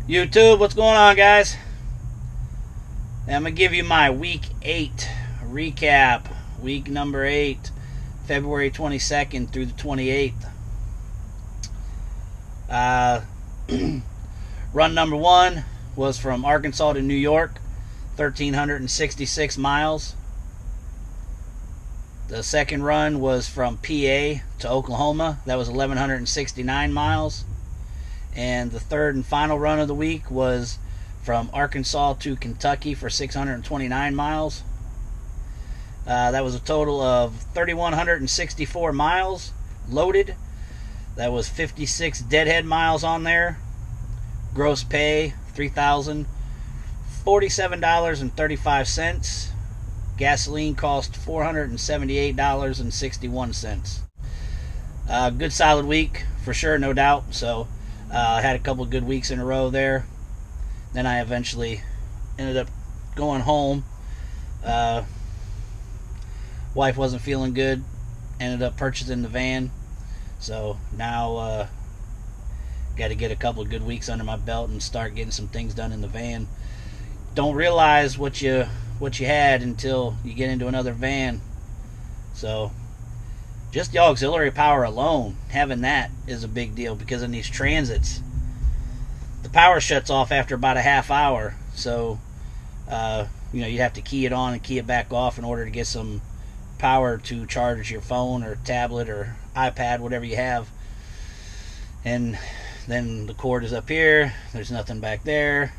YouTube, what's going on, guys? I'm going to give you my week 8 recap. Week number 8, February 22nd through the 28th. Run number 1 was from Arkansas to New York, 1,366 miles. The second run was from PA to Oklahoma. That was 1,169 miles. And the third and final run of the week was from Arkansas to Kentucky for 629 miles. That was a total of 3,164 miles loaded. That was 56 deadhead miles on there. Gross pay, $3,047.35. Gasoline cost $478.61. Good solid week for sure, no doubt. So I had a couple of good weeks in a row there. Then I eventually ended up going home. Wife wasn't feeling good. Ended up purchasing the van. So now got to get a couple of good weeks under my belt and start getting some things done in the van. Don't realize what you had until you get into another van. So just the auxiliary power alone, having that is a big deal, because in these transits the power shuts off after about a half hour. So you'd have to key it on and key it back off in order to get some power to charge your phone or tablet or iPad, whatever you have. And then the cord is up here, there's nothing back there.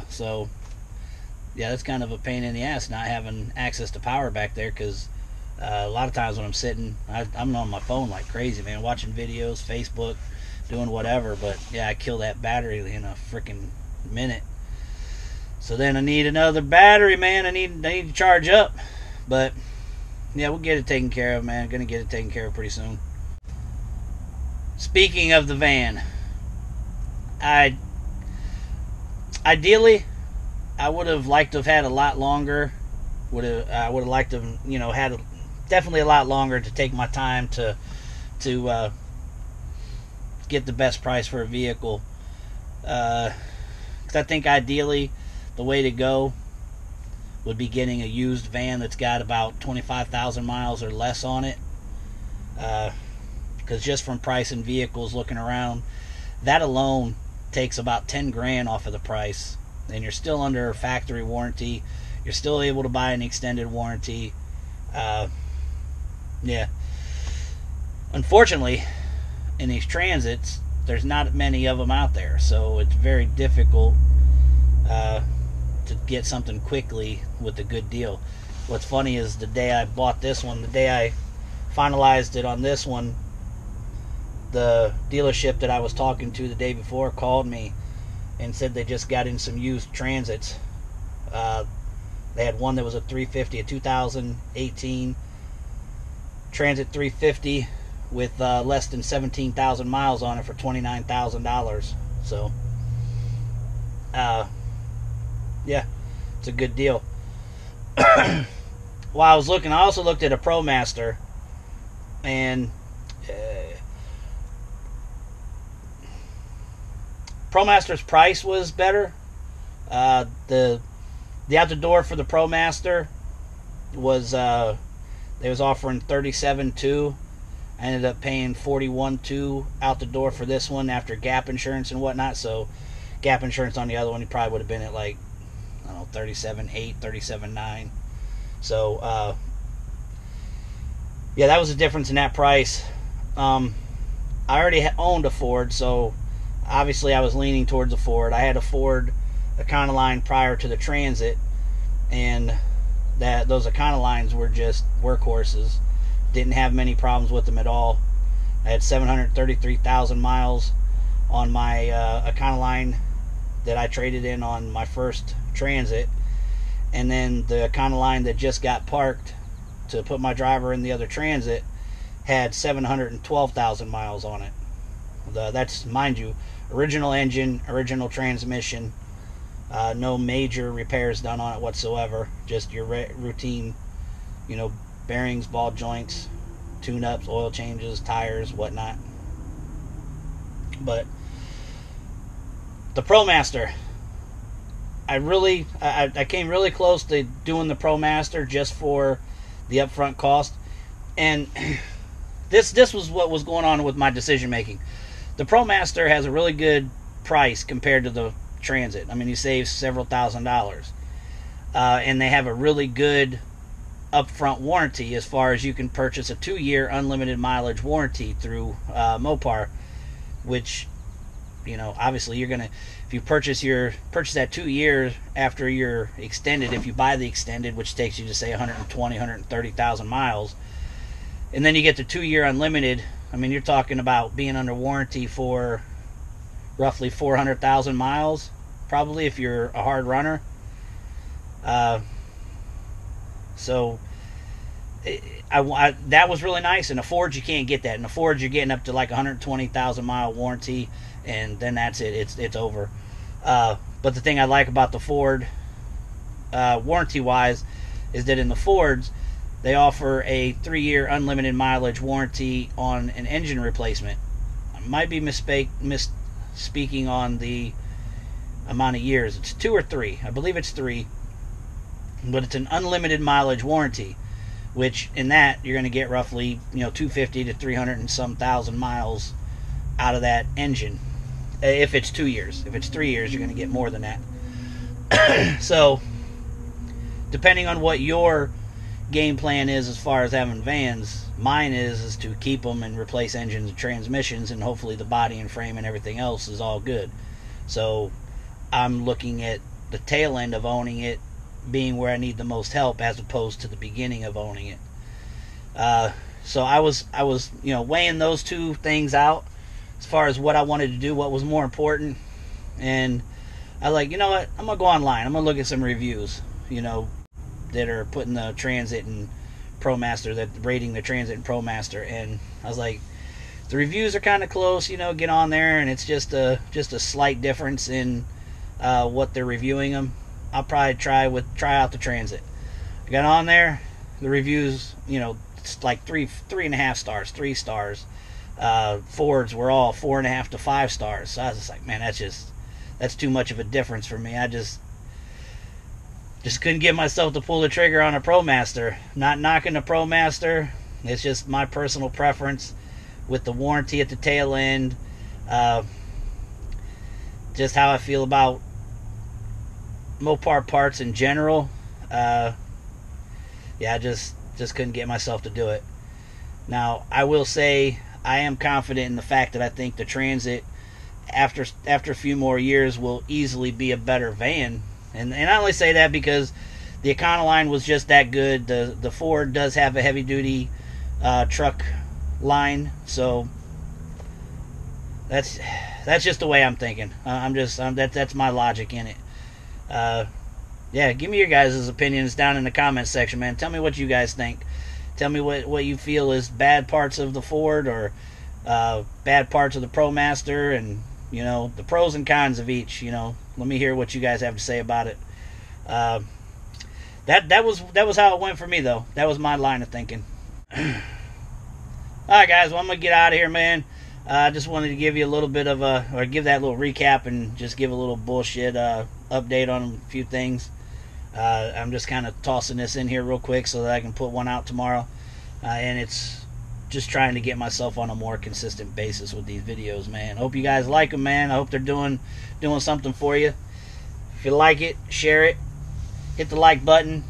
So yeah, that's kind of a pain in the ass not having access to power back there, because a lot of times when I'm sitting, I'm on my phone like crazy, man, watching videos, Facebook, doing whatever. But yeah, I kill that battery in a freaking minute. So then I need another battery, man. I need to charge up. But yeah, we'll get it taken care of, man. Gonna get it taken care of pretty soon. Speaking of the van, ideally I would have liked to have had a lot longer. I would have liked to have, had definitely a lot longer to take my time to get the best price for a vehicle. Because I think ideally the way to go would be getting a used van that's got about 25,000 miles or less on it. Because just from pricing vehicles, looking around, that alone takes about 10 grand off of the price. And you're still under factory warranty. You're still able to buy an extended warranty. Yeah. Unfortunately, in these transits, there's not many of them out there. So it's very difficult to get something quickly with a good deal. What's funny is the day I bought this one, the day I finalized it on this one, the dealership that I was talking to the day before called me and said they just got in some used transits. They had one that was a 350, a 2018 Transit 350 with less than 17,000 miles on it for $29,000. So yeah, it's a good deal. While I was looking, I also looked at a ProMaster, and ProMaster's price was better. The out the door for the ProMaster was they was offering $37,200. I ended up paying $41,200 out the door for this one after gap insurance and whatnot. So gap insurance on the other one, you probably would have been at like, I don't know, $37,800, $37,900. So yeah, that was the difference in that price. I already owned a Ford, so obviously I was leaning towards a Ford. I had a Ford Econoline prior to the Transit, and those Econolines were just workhorses. Didn't have many problems with them at all. I had 733,000 miles on my Econoline that I traded in on my first Transit, and then the Econoline that just got parked to put my driver in the other Transit had 712,000 miles on it. That's, mind you, original engine, original transmission, no major repairs done on it whatsoever, just your routine, bearings, ball joints, tune-ups, oil changes, tires, whatnot. But The ProMaster. I came really close to doing the ProMaster just for the upfront cost, and this was what was going on with my decision making. The ProMaster has a really good price compared to the Transit. I mean, you save several $1,000s, and they have a really good upfront warranty as far as you can purchase a 2-year unlimited mileage warranty through Mopar, which, you know, obviously you're gonna, if you purchase that 2 years after you're extended, if you buy the extended, which takes you to say 120, 130,000 miles, and then you get the 2-year unlimited, I mean, you're talking about being under warranty for roughly 400,000 miles, probably, if you're a hard runner. So that was really nice. In a Ford, you can't get that. In a Ford, you're getting up to like 120,000 mile warranty, and then that's it. It's over. But the thing I like about the Ford, warranty wise, is that in the Fords, they offer a 3-year unlimited mileage warranty on an engine replacement. I might be misspeaking on the amount of years. It's 2 or 3. I believe it's 3. But it's an unlimited mileage warranty, which in that you're going to get roughly, you know, 250 to 300 and some thousand miles out of that engine. If it's 2 years. If it's 3 years, you're going to get more than that. So, depending on what your game plan is as far as having vans, mine is to keep them and replace engines and transmissions, and hopefully the body and frame and everything else is all good. So I'm looking at the tail end of owning it being where I need the most help, as opposed to the beginning of owning it. So I was you know, weighing those two things out as far as what I wanted to do, what was more important, and I like, you know what, I'm gonna go online, I'm gonna look at some reviews, you know, that are putting the Transit and ProMaster, that rating the Transit and ProMaster, and I was like, the reviews are kind of close, you know, get on there, and it's just a slight difference in what they're reviewing them. I'll probably try out the Transit. I got on there, the reviews, you know, it's like 3.5 stars, 3 stars. Fords were all 4.5 to 5 stars. So I was just like, man, that's too much of a difference for me. I just couldn't get myself to pull the trigger on a ProMaster. Not knocking the ProMaster, it's just my personal preference with the warranty at the tail end. Just how I feel about Mopar parts in general. Yeah, I just couldn't get myself to do it. Now, I will say I am confident in the fact that I think the Transit, after a few more years, will easily be a better van. And I only say that because the Econoline was just that good. The Ford does have a heavy duty truck line, so that's just the way I'm thinking. That's my logic in it. Yeah, give me your guys' opinions down in the comments section, man. Tell me what you guys think. Tell me what you feel is bad parts of the Ford, or bad parts of the ProMaster, and, you know, the pros and cons of each. You know, let me hear what you guys have to say about it. That was how it went for me, though. That was my line of thinking. Alright, guys, well, I'm gonna get out of here, man. I just wanted to give you a little bit of give that little recap, and just give a little bullshit update on a few things. I'm just kind of tossing this in here real quick so that I can put one out tomorrow, and it's just trying to get myself on a more consistent basis with these videos, man. Hope you guys like them, man. I hope they're doing something for you. If you like it, share it, hit the like button.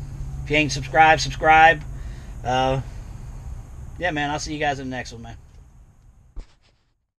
If you ain't subscribed, subscribe. Yeah, man, I'll see you guys in the next one, man.